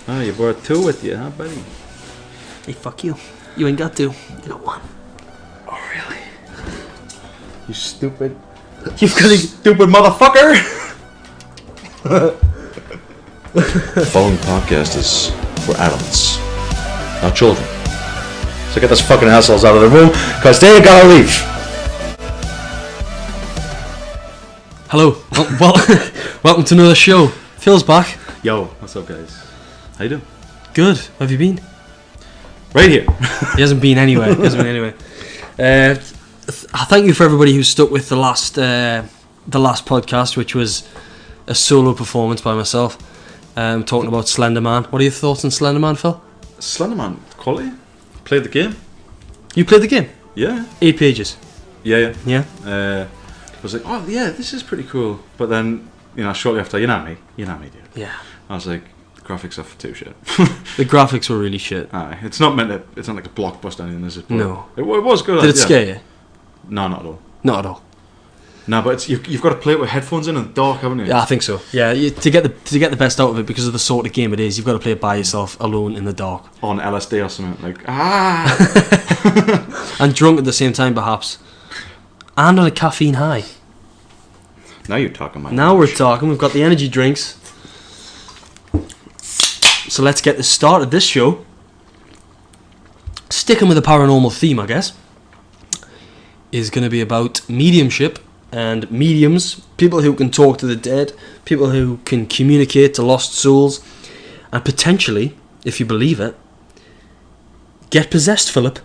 Oh, you brought 2 with you, huh, buddy? Hey, fuck you. You ain't got to. You got 1. Oh, really? You stupid... You've got to... Stupid motherfucker! The following podcast is for adults, not children. So get those fucking assholes out of the room, because they gotta leave. Hello. Welcome to another show. Phil's back. Yo, what's up, guys? How you doing? Good. Where have you been? Right here. He hasn't been anywhere. I thank you for everybody who stuck with the last podcast, which was a solo performance by myself, talking about Slender Man. What are your thoughts on Slender Man, Phil? Slender Man, quality. Played the game. You played the game? Yeah. 8 pages. Yeah. Yeah. I was like, oh yeah, this is pretty cool. But then, shortly after, you know me, dude. Yeah. I was like, the graphics are too shit. The graphics were really shit. Aye, it's not like a blockbuster or anything, is it? But no. It was good. Did it scare you? No, not at all. Not at all. No, but you've got to play it with headphones in and dark, haven't you? Yeah, I think so. Yeah, to get the best out of it, because of the sort of game it is, you've got to play it by yourself, alone in the dark. On LSD or something, like, and drunk at the same time, perhaps. And on a caffeine high. Now you're talking, man. Now we're talking. We've got the energy drinks. So let's get the start of this show. Sticking with the paranormal theme, I guess, is going to be about mediumship and mediums, people who can talk to the dead, people who can communicate to lost souls, and potentially, if you believe it, get possessed, Philip.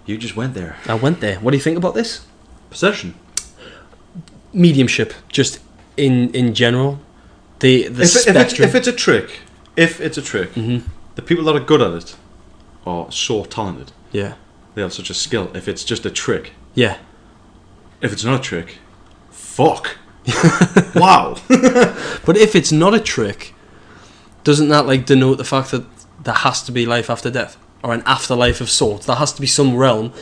You just went there. I went there. What do you think about this? Possession. Mediumship, just in general. Spectrum. If it's a trick, mm-hmm. the people that are good at it are so talented. Yeah. They have such a skill. If it's just a trick. Yeah. If it's not a trick, fuck. Wow. But if it's not a trick, doesn't that denote the fact that there has to be life after death, or an afterlife of sorts? There has to be some realm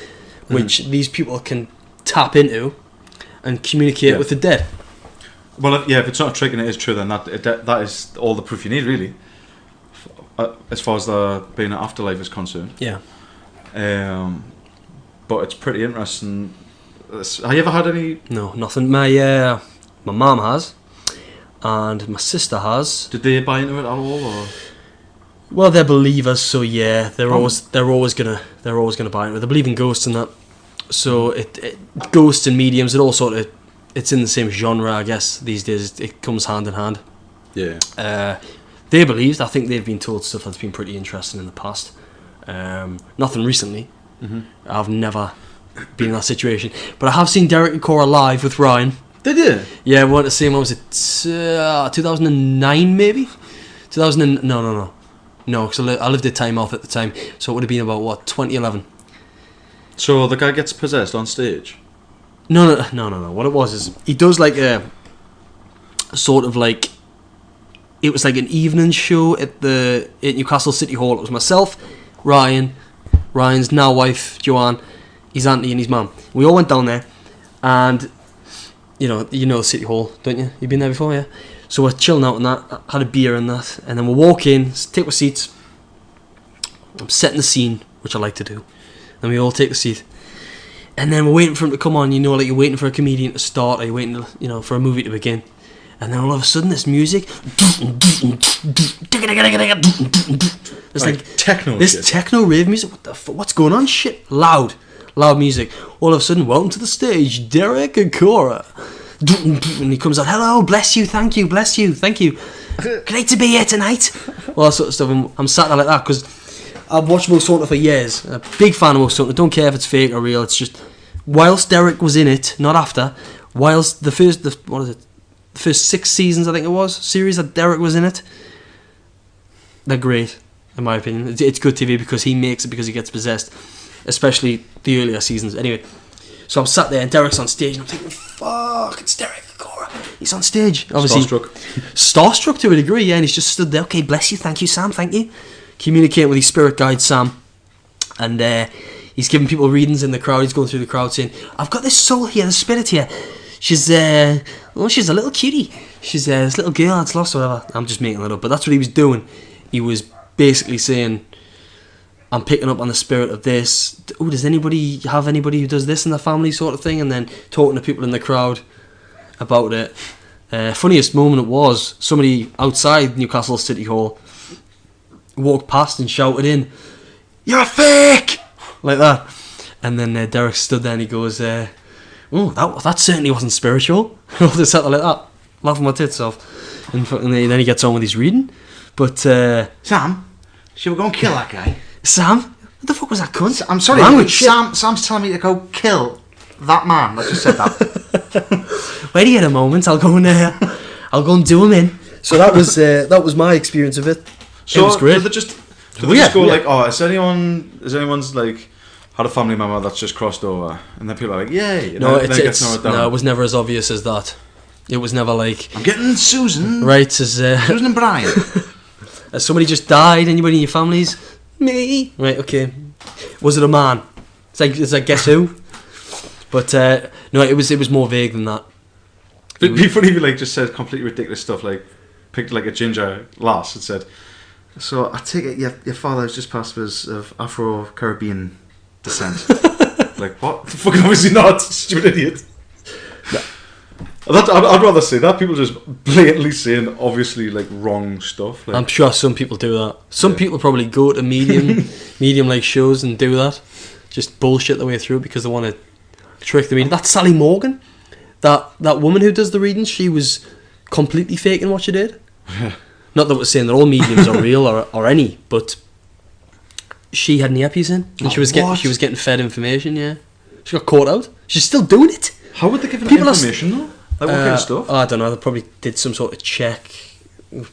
which these people can tap into and communicate with the dead. Well, if it's not a trick and it is true, then that is all the proof you need, really, as far as there being an afterlife is concerned. Yeah. But it's pretty interesting. Have you ever had any? No, nothing. My mum has, and my sister has. Did they buy into it at all, or? Well, they're believers, so yeah, they're always gonna buy into it. They believe in ghosts and that. So ghosts and mediums, it's in the same genre, I guess. These days, it comes hand in hand. Yeah. They believed. I think they've been told stuff that's been pretty interesting in the past. Nothing recently. Mm-hmm. I've never been in that situation, but I have seen Derek and Cora live with Ryan. Did you? Yeah, we went to see him. What was it? 2009, maybe. 2000. No. Because I lived at Tynemouth at the time, so it would have been about 2011. So the guy gets possessed on stage? No. What it was is he does a sort of it was like an evening show at Newcastle City Hall. It was myself, Ryan's now wife Joanne, his auntie and his mum. We all went down there, and you know City Hall, don't you? You've been there before, yeah. So we're chilling out and that, had a beer and that, and then we walk in, take our seats. I'm setting the scene, which I like to do. And we all take a seat, and then we're waiting for him to come on. You're waiting for a comedian to start, or you're waiting, for a movie to begin. And then all of a sudden, this music, there's techno. This shit. techno rave music. What the fuck? What's going on? Shit, loud music. All of a sudden, welcome to the stage, Derek and Cora. And he comes out, hello, bless you, thank you, bless you, thank you. Great to be here tonight. All that sort of stuff. And I'm sat there like that because I've watched Most Haunted for years. A big fan of Most Haunted. Don't care if it's fake or real. It's just whilst Derek was in it, not after. Whilst the first 6 seasons, I think it was, series that Derek was in it, they're great, in my opinion. It's good TV because he makes it because he gets possessed, especially the earlier seasons. Anyway, so I'm sat there and Derek's on stage and I'm thinking, fuck, it's Derek Cora. He's on stage. Obviously, starstruck to a degree, yeah, and he's just stood there. Okay, bless you, thank you, Sam, thank you. Communicating with his spirit guide, Sam, and he's giving people readings in the crowd. He's going through the crowd saying, I've got this soul here, the spirit here. She's a little cutie. She's this little girl that's lost or whatever. I'm just making that up, but that's what he was doing. he was basically saying, I'm picking up on the spirit of this. Oh, does anybody have anybody who does this in the family, sort of thing? And then talking to people in the crowd about it. Funniest moment was somebody outside Newcastle City Hall walked past and shouted in, "You're a fake!" like that. And then Derek stood there and he goes, "Oh, that certainly wasn't spiritual." I'll just sat there like that, laughing my tits off. And then he gets on with his reading. But Sam, should we go and kill that guy? Sam, what the fuck was that cunt? I'm sorry, Language. Sam's telling me to go kill that man. I just said that. Wait, he had a moment. I'll go and do him in. So that was my experience of it. So it was great. Do they just go like, "Oh, has anyone's like had a family member that's just crossed over?" And then people are like, "Yay!" No, then it gets narrowed down. no, it was never as obvious as that. It was never like, I'm getting Susan. right, as Susan and Brian. as somebody just died. Anybody in your families? Me. Right, okay. Was it a man? It's like guess who? But no, it was more vague than that. It'd be funny if you like just said completely ridiculous stuff, like picked like a ginger lass and said, "So I take it your father has just passed was of Afro-Caribbean descent." Like, what? Fucking obviously not, stupid idiot. I'd rather say that. People just blatantly saying obviously like wrong stuff. Like, I'm sure some people do that. Some people probably go to medium like shows and do that. Just bullshit their way through because they want to trick the medium. That's Sally Morgan. That woman who does the readings, she was completely faking what she did. Not that we're saying that all mediums are real or any, but she had an earpiece in and she was getting fed information. Yeah, she got caught out. She's still doing it. how would they give her information though? Like what kind of stuff? I don't know. They probably did some sort of check,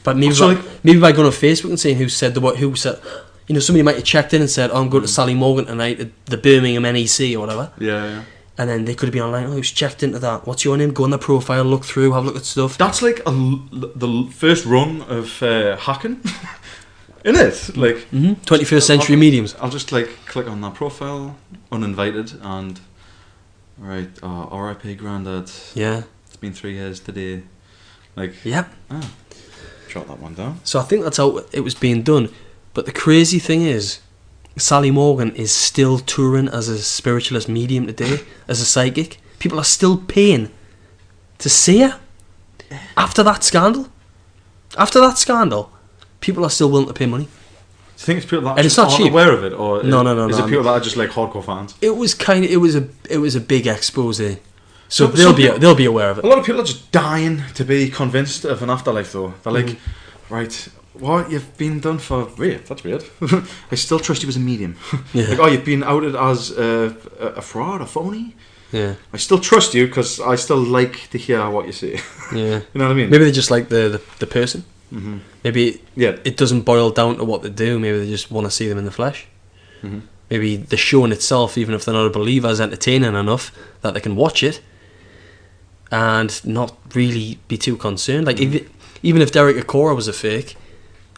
but maybe by going on Facebook and saying who said. You know, somebody might have checked in and said, "Oh, I'm going to Sally Morgan tonight at the Birmingham NEC or whatever." Yeah. And then they could have been online. "Oh, who's checked into that? What's your name?" Go on their profile, look through, have a look at stuff. That's like the first run of hacking, isn't it? Like 21st century mediums. I'll just like click on that profile, uninvited, and right, R.I.P. Grandad. Yeah. It's been 3 years today. Like, Yep. jot that one down. So I think that's how it was being done. But the crazy thing is, Sally Morgan is still touring as a spiritualist medium today, as a psychic. People are still paying to see her after that scandal. After that scandal, people are still willing to pay money. Do you think it's people that And it's just not aren't cheap. aware of it, or No, is no. it people that are just like hardcore fans? It was a big expose. So Some they'll be aware of it. A lot of people are just dying to be convinced of an afterlife, though. They're like, right, what, you've been done for... Wait, that's weird. I still trust you as a medium. Yeah. Like, oh, you've been outed as a fraud, a phony? Yeah. I still trust you because I still like to hear what you say. Yeah. You know what I mean? Maybe they just like the person. Mm-hmm. Maybe Yeah. it doesn't boil down to what they do. Maybe they just want to see them in the flesh. Mm-hmm. Maybe the show in itself, even if they're not a believer, is entertaining enough that they can watch it and not really be too concerned. Like even if Derek Akora was a fake,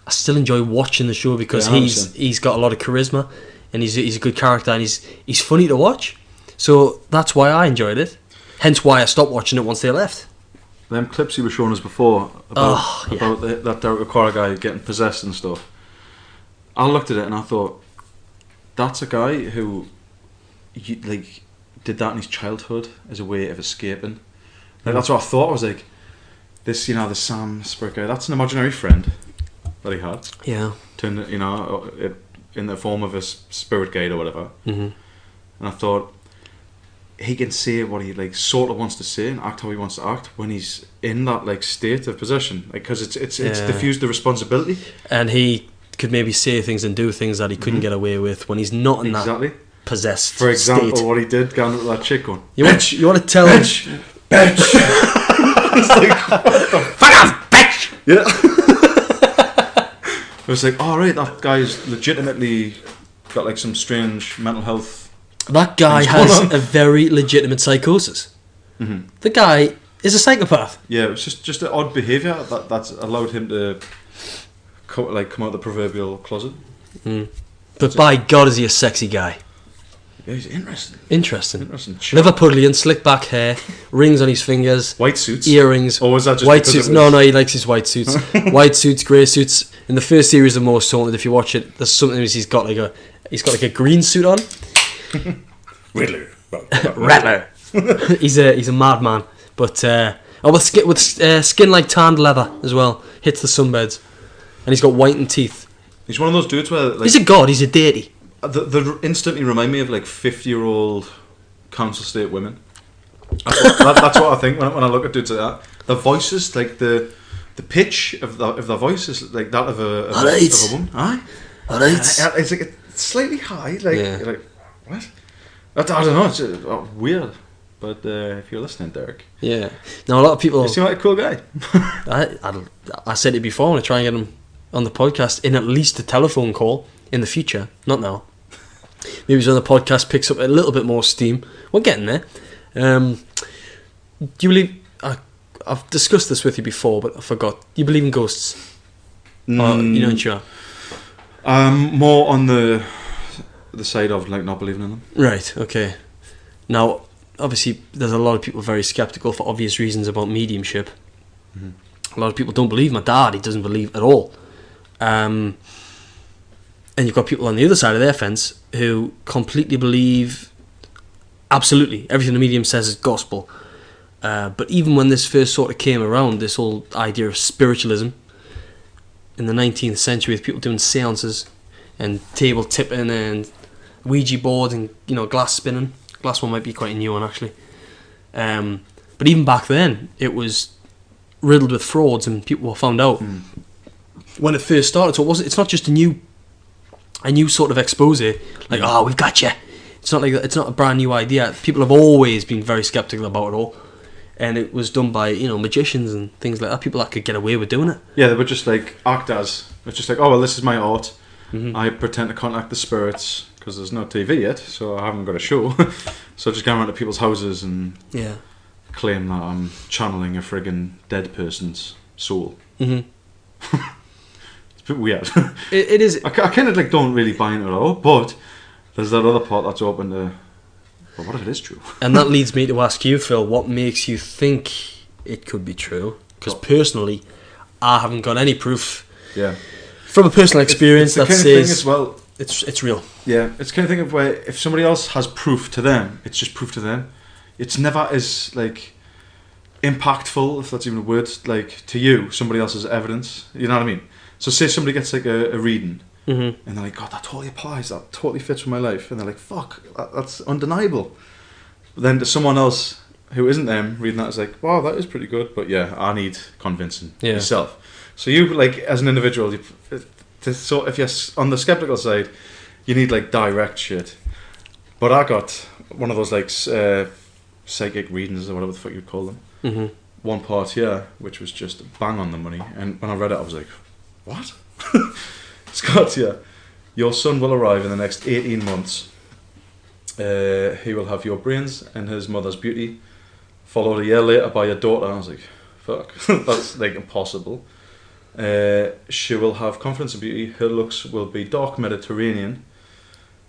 I still enjoy watching the show because Yeah, he's got a lot of charisma and he's a good character and he's funny to watch. So that's why I enjoyed it. Hence why I stopped watching it once they left. Them clips you were showing us before about that Derek Okora guy getting possessed and stuff. I looked at it and I thought, that's a guy who did that in his childhood as a way of escaping. Like, that's what I thought. I was like, this, the Sam spirit guy, that's an imaginary friend that he had. Yeah. Turned, in the form of a spirit guide or whatever. Mm-hmm. And I thought, he can say what he sort of wants to say and act how he wants to act when he's in that state of possession, because it's diffused the responsibility, and he could maybe say things and do things that he couldn't get away with when he's not in that possessed For example, state. what he did going up to that chick going, you want to tell him bitch. It's like, what the fuck off, bitch. Yeah. It was like, all right, that guy's legitimately got some strange mental health. That guy has a very legitimate psychosis. Mm-hmm. The guy is a psychopath. Yeah, it was just an odd behaviour that's allowed him to come out of the proverbial closet. Mm. But by God, is he a sexy guy? Yeah, he's interesting. Interesting. Interesting. Liverpudlian, slick back hair, rings on his fingers, White suits. earrings. Or was that just white because suits? it was- No, he likes his white suits. White suits, grey suits. In the first series of Most Haunted, if you watch it, there's something he's got like a green suit on. Riddler. Rattler. he's a madman, but with skin like tanned leather as well. Hits the sunbeds, and he's got whitened teeth. He's one of those dudes where like, He's a god. He's a deity. they instantly remind me of like 50-year-old council estate women. That's what I think when I look at dudes like that. The voices, like the pitch of the voice is like that of a woman. Aye. Alright. It's like slightly high. Like Yeah. you're like what? I don't know. It's weird. But if you're listening, Derek, Yeah. Now a lot of people. you seem like a cool guy. I said it before. I want to try and get him on the podcast in at least a telephone call in the future. Not now. Maybe when the podcast picks up a little bit more steam. We're getting there. Do you believe? I've discussed this with you before, but I forgot. Do you believe in ghosts? Or, you know, sure. More on the side of like not believing in them. Right. Okay. Now, obviously, there's a lot of people very skeptical for obvious reasons about mediumship. A lot of people don't believe. My dad, he doesn't believe at all. And you've got people on the other side of their fence who completely believe absolutely everything the medium says is gospel. But even when this first sort of came around, this whole idea of spiritualism in the 19th century, with people doing seances and table tipping and Ouija board and glass spinning. Glass one might be quite a new one actually. But even back then, it was riddled with frauds, and people were found out when it first started. So it's not just a new sort of expose. Like, oh, we've got you. It's not like that. It's not a brand new idea. People have always been very skeptical about it all, and it was done by magicians and things like that. People that could get away with doing it. Yeah, they would just like act as. It's just like, oh well, this is my art. I pretend to contact the spirits because there's no TV yet, so I haven't got a show. So I just go around to people's houses and claim that I'm channeling a friggin' dead person's soul. It's a bit weird. It is. I kind of like don't really buy into it at all, but there's that other part that's open to. Well, what if it is true? And that leads me to ask you, Phil, what makes you think it could be true? Because personally, I haven't got any proof. Yeah. From a personal experience it's the that kind says of thing as well. it's real. Yeah, it's the kind of thing of where if somebody else has proof to them, it's just proof to them. It's never as like impactful, if that's even a word, like to you, somebody else's evidence. You know what I mean? So say somebody gets like a reading, and they're like, God, that totally applies, that totally fits with my life, and they're like, fuck, that's undeniable. But then to someone else who isn't them reading that is like, wow, that is pretty good, but yeah, I need convincing yourself. So you, like, as an individual, so if you're on the skeptical side, you need like direct shit. But I got one of those like psychic readings or whatever the fuck you'd call them. One part here, which was just bang on the money, and when I read it, I was like, what? It's got here. Your son will arrive in the next 18 months. He will have your brains and his mother's beauty, followed a year later by your daughter. I was like, fuck, that's like impossible. She will have confidence and beauty. Her looks will be dark Mediterranean,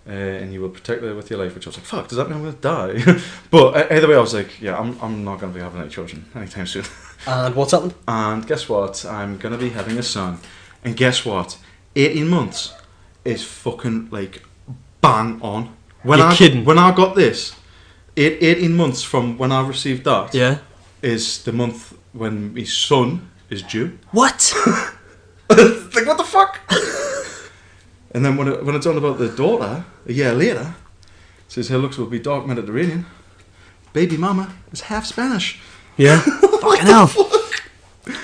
and you will protect her with your life. Which I was like, fuck, does that mean I'm gonna die? But either way, I was like, yeah, I'm not gonna be having any children anytime soon. And what's happened? And guess what? I'm gonna be having a son. And guess what? 18 months is fucking like bang on. You're kidding. When I got this, 18 months from when I received that, is the month when my son is due. What? Like, what the fuck? And then when it's on about the daughter, a year later, it says her looks will be dark Mediterranean. Baby mama is half Spanish. Yeah. Fucking hell.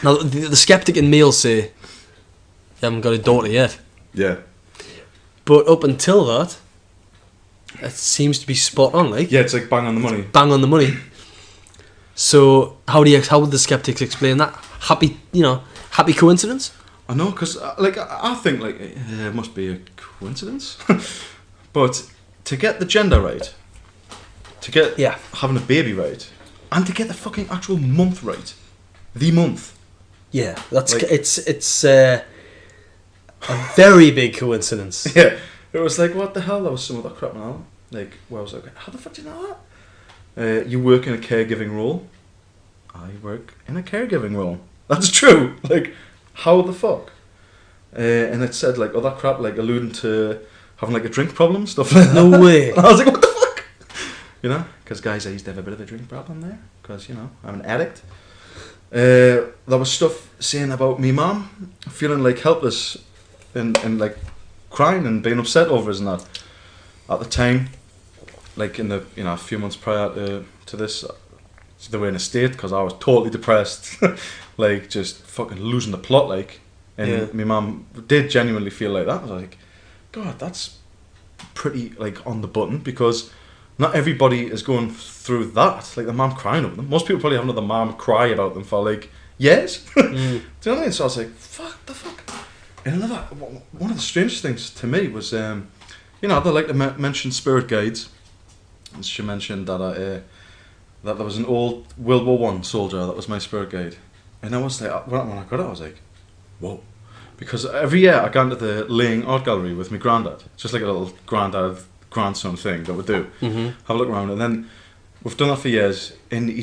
Now, the skeptic in me will say, you haven't got a daughter yet. Yeah. But up until that, it seems to be spot on, like. Yeah, it's like bang on the money. Bang on the money. So, how would the skeptics explain that? Happy coincidence? I know, because like I think like it must be a coincidence, but to get the gender right, to get having a baby right, and to get the fucking actual month right, the month. Yeah, that's like, it's a very big coincidence. Yeah, it was like, what the hell? That was some of that crap now. Like, where I was like, how the fuck do you know that? You work in a caregiving role. I work in a caregiving role. That's true. Like, how the fuck? And it said like other crap, like alluding to having like a drink problem, stuff like that. No way. And I was like, what the fuck? You know, because guys, I used to have a bit of a drink problem there, because you know I'm an addict. There was stuff saying about me mum feeling like helpless and like crying and being upset over us and that. At the time, like in the a few months prior to this, they were in a state because I was totally depressed, like just fucking losing the plot, like. And my mum did genuinely feel like that. I was like, God, that's pretty like on the button, because not everybody is going through that. Like the mum crying over them. Most people probably have another mum cry about them for like years. Do you know what I mean? So I was like, fuck the fuck. And another one of the strangest things to me was, they like to mention spirit guides. And she mentioned that that there was an old World War I soldier that was my spirit guide. And I was like, when I got it, I was like, whoa. Because every year I go into the Laying Art Gallery with my granddad. It's just like a little granddad-grandson thing that we do. Have a look around. And then we've done that for years. And my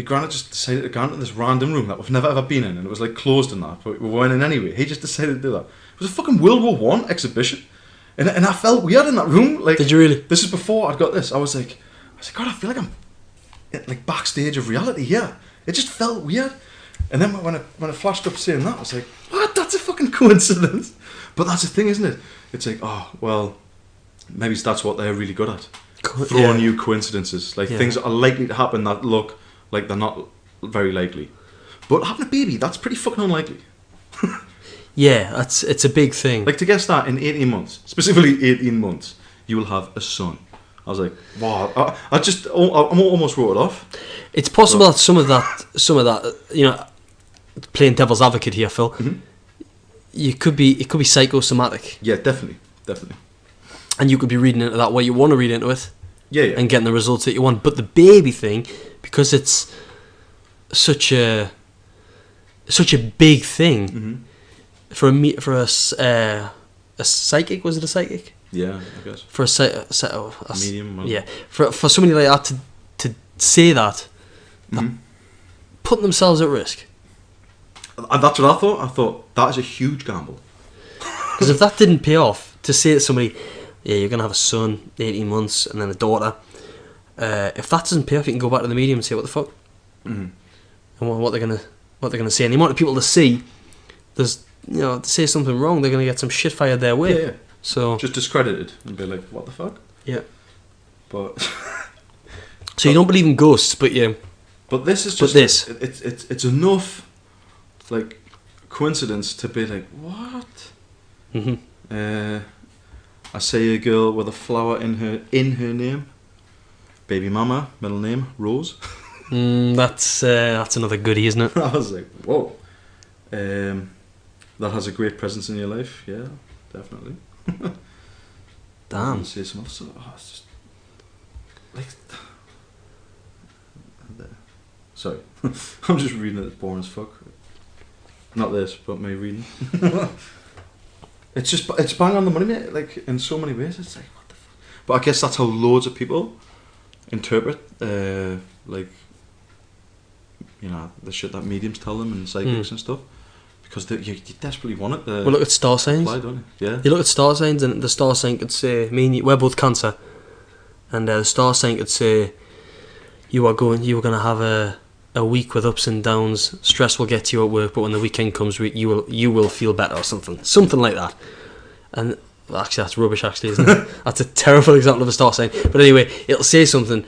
granddad just decided to go into this random room that we've never ever been in. And it was like closed and that, but we went in anyway. He just decided to do that. It was a fucking World War I exhibition. And I felt weird in that room. Like, did you really? This is before I'd got this. I was like, God, I feel like I'm like backstage of reality here. It just felt weird. And then when I flashed up saying that, I was like, what? That's a fucking coincidence. But that's the thing, isn't it? It's like, oh, well, maybe that's what they're really good at. Throwing you coincidences. Like things that are likely to happen that look like they're not very likely. But having a baby, that's pretty fucking unlikely. Yeah, it's a big thing. Like to guess that in 18 months, specifically 18 months, you will have a son. I was like, wow. I almost wrote it off. It's possible that some of that, playing devil's advocate here, Phil. It could be psychosomatic. Yeah, definitely. And you could be reading into that what you want to read into it. Yeah. And getting the results that you want. But the baby thing, because it's such a big thing for a psychic. Was it a psychic? Yeah, I guess. For a medium. Yeah, for somebody like that to say that, putting themselves at risk. And that's what I thought. I thought that is a huge gamble. Because if that didn't pay off, to say to somebody, yeah, you're gonna have a son, 18 months, and then a daughter. If that doesn't pay off, you can go back to the medium and say what the fuck, and what they're gonna say. And the amount of people to see, to say something wrong, they're gonna get some shit fired their way. Yeah. So just discredited and be like, what the fuck? Yeah. But so you don't believe in ghosts, but yeah. But this is just it's enough like coincidence to be like, what? I say a girl with a flower in her name. Baby mama, middle name, Rose. That's another goodie, isn't it? I was like, whoa. That has a great presence in your life, yeah, definitely. Damn. Say some else. It's just like. Sorry, I'm just reading it. It's boring as fuck. Not this, but me reading. It's bang on the money, mate. Like in so many ways, it's like what the fuck. But I guess that's how loads of people interpret, like, the shit that mediums tell them and psychics and stuff. Because you desperately want it. Well, look at star signs. Apply, don't you? Yeah. You look at star signs, and the star sign could say, we're both Cancer, and the star sign could say, you were going to have a week with ups and downs. Stress will get to you at work, but when the weekend comes, you will feel better, or something like that. And actually, that's rubbish. Actually, isn't it? That's a terrible example of a star sign. But anyway, it'll say something,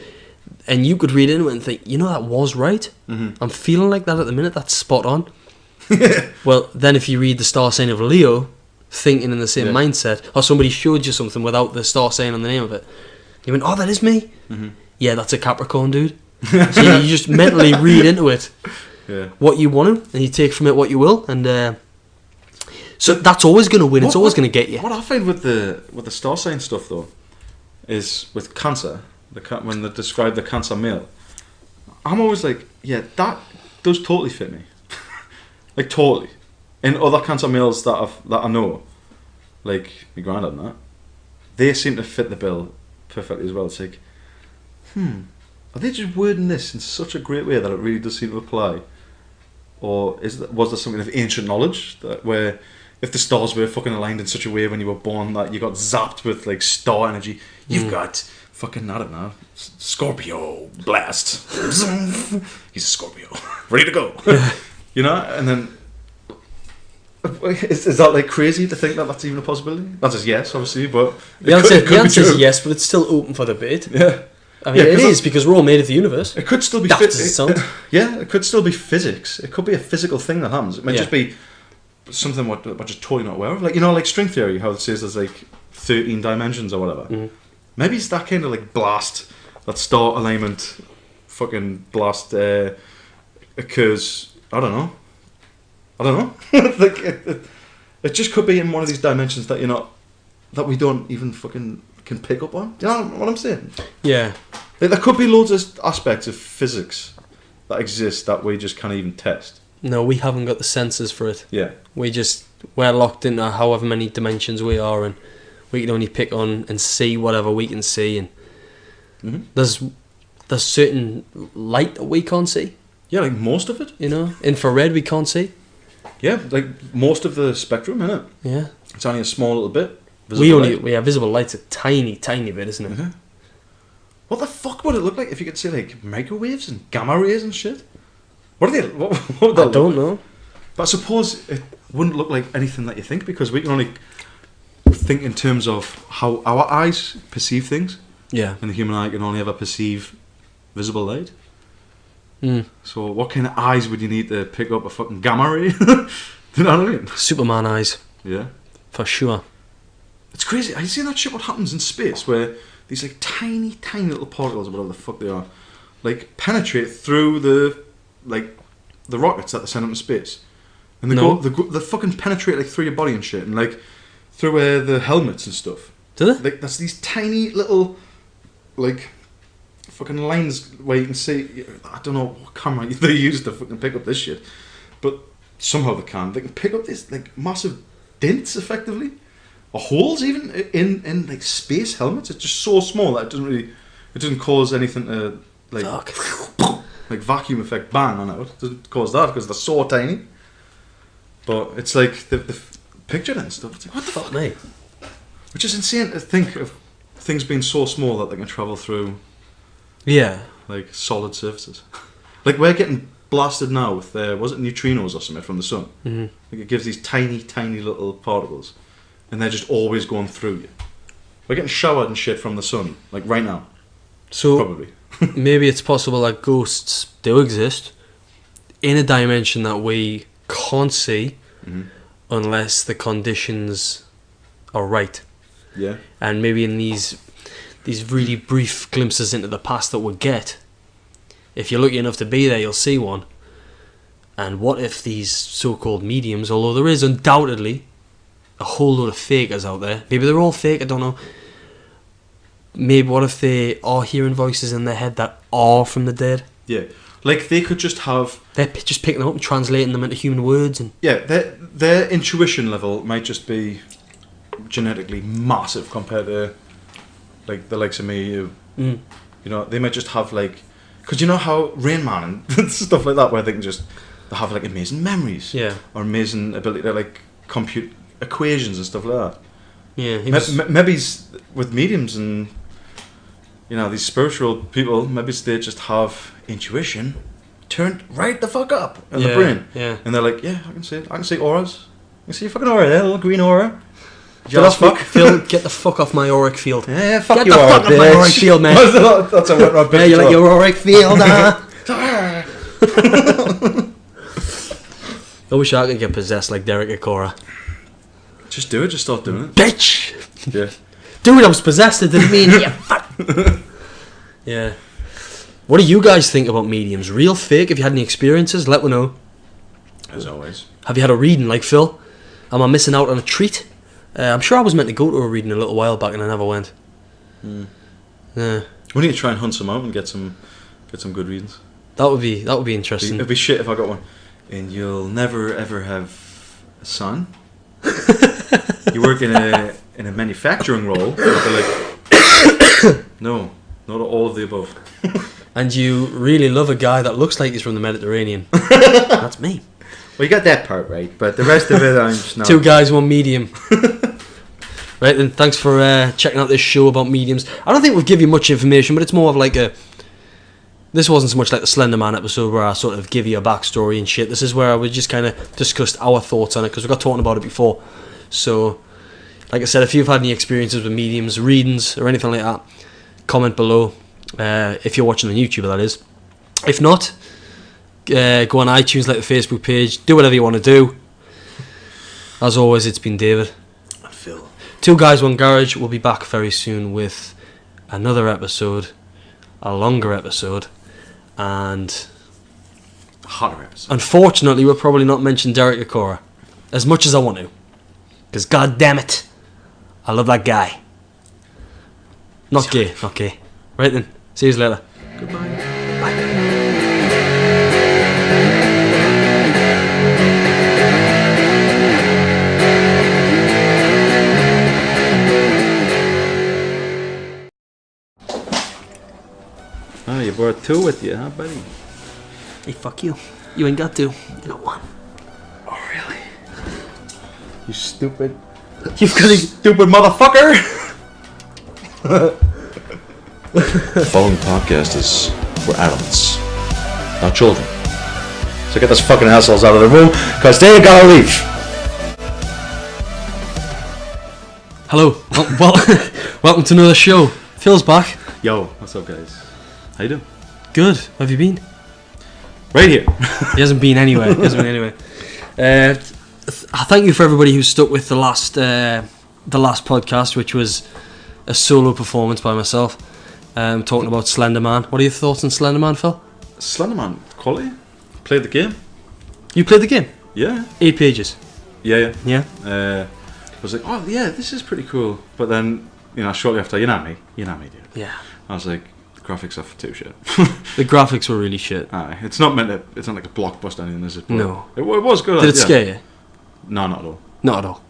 and you could read into it and think, that was right. I'm feeling like that at the minute. That's spot on. Well, then if you read the star sign of Leo, thinking in the same mindset, or somebody showed you something without the star sign on the name of it, you went, oh, that is me. Yeah, that's a Capricorn, dude. So you just mentally read into it what you want, and you take from it what you will, and so that's always going to win. It's always going to get you. What I find with the star sign stuff though is with Cancer, when they describe the Cancer male, I'm always like, yeah, that does totally fit me. Like totally. In other Cancer males that I know, like my granddad and that, they seem to fit the bill perfectly as well. It's like, are they just wording this in such a great way that it really does seem to apply? Or was there something of ancient knowledge that where if the stars were fucking aligned in such a way when you were born that you got zapped with like star energy, you've got fucking, I don't know, Scorpio blast. He's a Scorpio, ready to go. You know, and then is that like crazy to think that that's even a possibility? That's a yes, obviously, but the answer is yes, but it's still open for debate. Yeah. I mean, it is because we're all made of the universe. It could still be it could still be physics. It could be a physical thing that happens. It might just be something what we're just totally not aware of. Like, you know, like string theory, how it says there's like 13 dimensions or whatever. Maybe it's that kind of like blast, that star alignment fucking blast occurs. I don't know. Like it just could be in one of these dimensions that that we don't even fucking can pick up on. Do you know what I'm saying? Yeah. Like, there could be loads of aspects of physics that exist that we just can't even test. No, we haven't got the senses for it. Yeah. We're locked into however many dimensions we are, and we can only pick on and see whatever we can see, and there's certain light that we can't see. Yeah, like most of it. You know, infrared we can't see. Yeah, like most of the spectrum, innit? Yeah. It's only a small little bit. Visible light's a tiny bit, isn't it? Mm-hmm. What the fuck would it look like if you could see like microwaves and gamma rays and shit? What are they? What would that I don't know. But I suppose it wouldn't look like anything that you think, because we can only think in terms of how our eyes perceive things. Yeah. And the human eye can only ever perceive visible light. Mm. So what kind of eyes would you need to pick up a fucking gamma ray? Do you know what I mean? Superman eyes. Yeah. For sure. It's crazy. Have you seen that shit what happens in space where these like tiny little particles or whatever the fuck they are like penetrate through the rockets that they send up in space, and they fucking penetrate like through your body and shit, and like through the helmets and stuff. Do they? Like that's these tiny little like fucking lines where you can see. I don't know what camera they use to fucking pick up this shit, but somehow they can. They can pick up these like massive dents effectively, or holes even in like space helmets. It's just so small that it doesn't cause anything to like like vacuum effect bang on it. It doesn't cause that because they're so tiny. But it's like the picture and stuff. It's like, what the fuck, mate? Which is insane to think of things being so small that they can travel through. Yeah. Like solid surfaces. Like we're getting blasted now with was it neutrinos or something from the sun? Mm-hmm. Like it gives these tiny little particles, and they're just always going through you. We're getting showered and shit from the sun, like right now. So probably. Maybe it's possible that ghosts do exist in a dimension that we can't see unless the conditions are right. Yeah. And maybe in these really brief glimpses into the past that we get, if you're lucky enough to be there, you'll see one. And what if these so-called mediums, although there is undoubtedly a whole load of fakers out there, maybe they're all fake, I don't know. Maybe what if they are hearing voices in their head that are from the dead? Yeah. Like they could just have... They're just picking them up and translating them into human words. And yeah, their intuition level might just be genetically massive compared to like the likes of me. You know, they might just have like... Because you know how Rain Man and stuff like that, where they have like amazing memories. Yeah. Or amazing ability to like compute equations and stuff like that. Yeah. Maybe with mediums and... You know, these spiritual people, maybe they just have intuition turned right the fuck up in the brain. Yeah. And they're like, yeah, I can see it. I can see auras. I can see a fucking aura there, a little green aura. Phil, get the fuck off my auric field. Yeah, fuck get you, the aura, fuck off my auric field, man. That's a wet rod. Yeah, you like your auric field, I wish I could get possessed like Derek Akora. Just do it, just start doing it. Bitch! Yeah. Dude, I was possessed, it didn't mean yeah, fuck. Yeah. What do you guys think about mediums? Real, fake? Have you had any experiences? Let me know. As always. Have you had a reading like Phil? Am I missing out on a treat? I'm sure I was meant to go to a reading a little while back and I never went. Yeah. We need to try and hunt some out and get some good readings. That would be interesting. It'd be shit if I got one. And you'll never ever have a son. You work in a manufacturing role. Like No, not all of the above. And you really love a guy that looks like he's from the Mediterranean. That's me. Well, you got that part right, but the rest of it, I'm just not. 2 guys, 1 medium. Right then, thanks for checking out this show about mediums. I don't think we've given you much information, but it's more of like a... This wasn't so much like the Slender Man episode where I sort of give you a backstory and shit. This is where we just kind of discussed our thoughts on it, because we got talking about it before. So, like I said, if you've had any experiences with mediums, readings, or anything like that, comment below. If you're watching on YouTube, that is. If not, go on iTunes, like the Facebook page, do whatever you want to do. As always, it's been David. And Phil. 2 Guys, 1 Garage. We'll be back very soon with another episode, a longer episode, and A hotter episode. unfortunately, we'll probably not mention Derek Akora as much as I want to, because god damn it, I love that guy. Not gay. Right then, see you later. Goodbye. Oh, you brought 2 with you, huh, buddy? Hey, fuck you. You ain't got to. You got 1. Oh, really? You stupid. You've got to. Stupid motherfucker! The following podcast is for adults, not children. So get those fucking assholes out of the room, because they gotta leave. Hello. Well, welcome to another show. Phil's back. Yo, what's up, guys? How you doing? Good. Where have you been? Right here. He hasn't been anywhere. I thank you for everybody who stuck with the last podcast, which was a solo performance by myself, talking about Slender Man. What are your thoughts on Slender Man, Phil? Slenderman, quality. Played the game. You played the game? Yeah. 8 pages. Yeah. Yeah. I was like, oh yeah, this is pretty cool. But then, shortly after, you know me, dude. Yeah. I was like, the graphics are too shit. The graphics were really shit. Aye, it's not like a blockbuster or anything, is it? But No. It was good. Did it scare you? No, not at all. Not at all.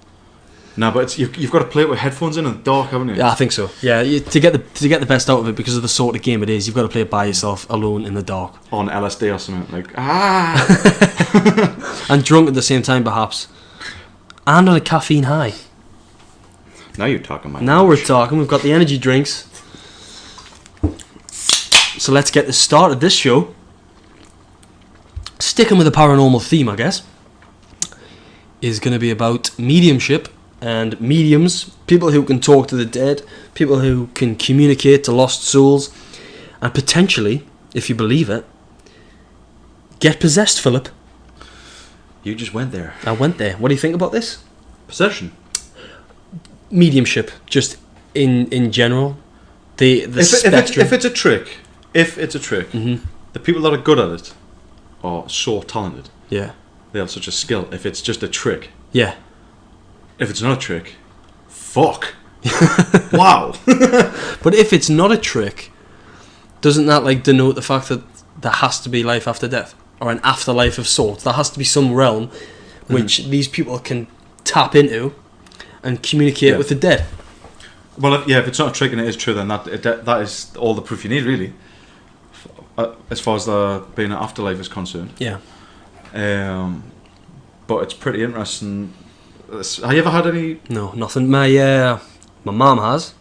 No, but you've got to play it with headphones in and dark, haven't you? Yeah, I think so. Yeah, to get the best out of it, because of the sort of game it is, you've got to play it by yourself, alone in the dark, On LSD or something, like and drunk at the same time, perhaps, and on a caffeine high. Now you're talking, man. Now we're talking. We've got the energy drinks. So let's get the start of this show. Sticking with the paranormal theme, I guess, is going to be about mediumship and mediums, people who can talk to the dead, people who can communicate to lost souls, and potentially, if you believe it, get possessed, Philip. You just went there. I went there. What do you think about this? Possession. Mediumship, just in general. The spectrum. If it's a trick, Mm-hmm. the people that are good at it are so talented. Yeah. They have such a skill. If it's just a trick, Yeah. if it's not a trick, fuck. Wow. But if it's not a trick, doesn't that denote the fact that there has to be life after death, or an afterlife of sorts? There has to be some realm which these people can tap into and communicate with the dead. Well, if it's not a trick and it is true, then that is all the proof you need, really. As far as there being an afterlife is concerned. Yeah. But it's pretty interesting. Have you ever had any? No, nothing. My mum has,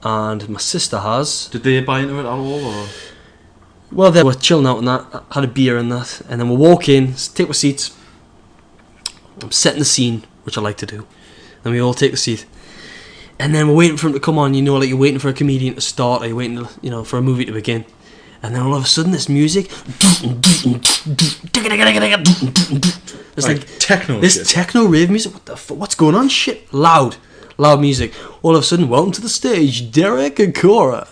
and my sister has. Did they buy into it at all? Or? Well, they were chilling out and that, had a beer and that, and then we walk in, take our seats. I'm setting the scene, which I like to do. Then we all take a seat. And then we're waiting for him to come on, like you're waiting for a comedian to start, or you're waiting, for a movie to begin. And then all of a sudden, this music, it's like techno. This shit. techno rave music. What the fuck? What's going on? Shit, loud music. All of a sudden, welcome to the stage, Derek Akora.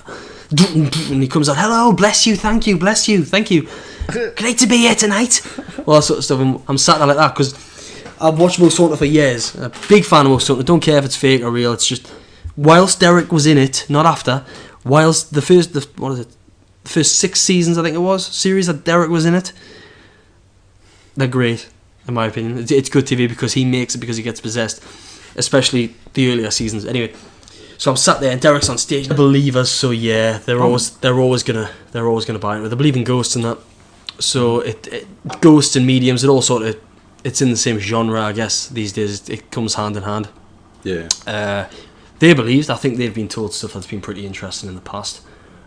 And he comes out, hello, bless you, thank you, thank you. Great to be here tonight. All that sort of stuff. And I'm sat there like that because I've watched Most Haunted for years. A big fan of Most Haunted. Don't care if it's fake or real. It's just whilst Derek was in it, not after. Whilst the first 6 seasons, I think it was, series that Derek was in it, they're great, in my opinion. It's good TV because he makes it, because he gets possessed, especially the earlier seasons. Anyway, So I'm sat there, and Derek's on stage. Believers, so yeah, they're always gonna buy it. They believe in ghosts and that. So it ghosts and mediums, it all sort of, it's in the same genre, I guess. These days, it comes hand in hand. Yeah. They believed. I think they've been told stuff that's been pretty interesting in the past.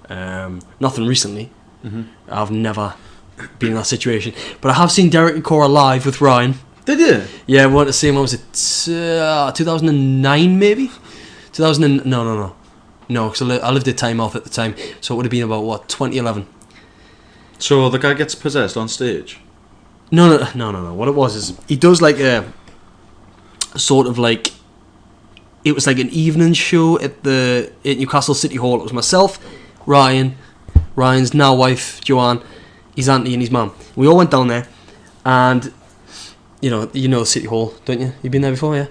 Nothing recently. Mm-hmm. I've never been in that situation, but I have seen Derek and Cora live with Ryan. Did you? Yeah, we went to see him. When was it? 2009, maybe. No, because I lived at Tynemouth at the time, so it would have been about 2011. So the guy gets possessed on stage? No. What it was is he does like a sort of like, it was like an evening show at Newcastle City Hall. It was myself, Ryan's now wife Joanne, his auntie and his mum. We all went down there, and you know City Hall, don't you? You've been there before, yeah.